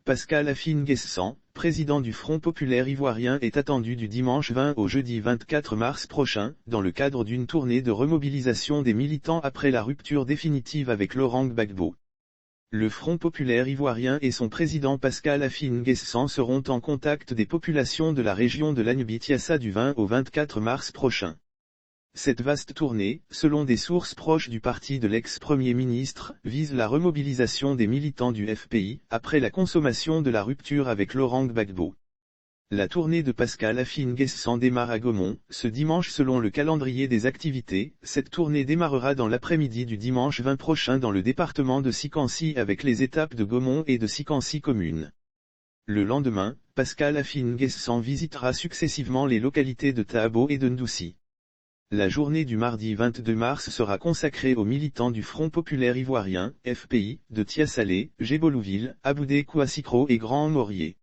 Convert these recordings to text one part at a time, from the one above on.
Pascal Affi-N'Guessan, président du Front populaire ivoirien, est attendu du dimanche 20 au jeudi 24 mars prochain, dans le cadre d'une tournée de remobilisation des militants après la rupture définitive avec Laurent Gbagbo. Le Front populaire ivoirien et son président Pascal Affi-N'Guessan seront en contact des populations de la région de l'Agnebi-Tiassa du 20 au 24 mars prochain. Cette vaste tournée, selon des sources proches du parti de l'ex-premier ministre, vise la remobilisation des militants du FPI, après la consommation de la rupture avec Laurent Gbagbo. La tournée de Pascal Affi-N'Guessan démarre à Gaumont, ce dimanche selon le calendrier des activités. Cette tournée démarrera dans l'après-midi du dimanche 20 prochain dans le département de Sikansi avec les étapes de Gaumont et de Sikansi commune. Le lendemain, Pascal Affi-N'Guessan visitera successivement les localités de Tahabo et de Ndoussi. La journée du mardi 22 mars sera consacrée aux militants du Front populaire ivoirien, FPI, de Tiassalé, Gébolouville, Aboudé Kouassikro et Grand Maurier.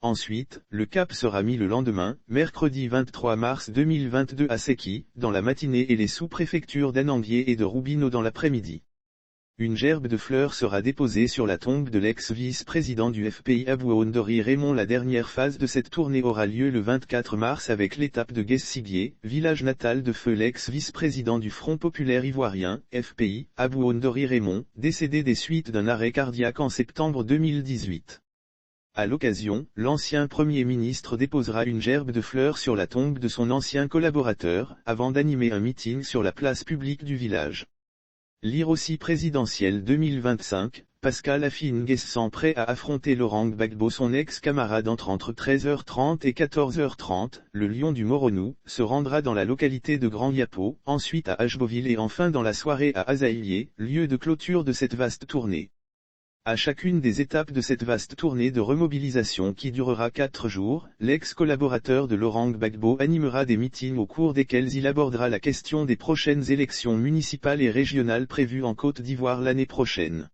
Ensuite, le cap sera mis le lendemain, mercredi 23 mars 2022 à Séki, dans la matinée et les sous-préfectures d'Ananguier et de Roubino dans l'après-midi. Une gerbe de fleurs sera déposée sur la tombe de l'ex-vice-président du FPI Abouondori Raymond. La dernière phase de cette tournée aura lieu le 24 mars avec l'étape de Guessiguier, village natal de feu l'ex-vice-président du Front populaire ivoirien, FPI, Abouondori Raymond, décédé des suites d'un arrêt cardiaque en septembre 2018. À l'occasion, l'ancien Premier ministre déposera une gerbe de fleurs sur la tombe de son ancien collaborateur, avant d'animer un meeting sur la place publique du village. Lire aussi présidentielle 2025, Pascal Affi-N'Guessan prêt à affronter Laurent Gbagbo. Son ex-camarade entre 13h30 et 14h30, le Lion du Moronou, se rendra dans la localité de Grand Yapo, ensuite à Ashboville et enfin dans la soirée à Azaïlié, lieu de clôture de cette vaste tournée. À chacune des étapes de cette vaste tournée de remobilisation qui durera 4 jours, l'ex-collaborateur de Laurent Gbagbo animera des meetings au cours desquels il abordera la question des prochaines élections municipales et régionales prévues en Côte d'Ivoire l'année prochaine.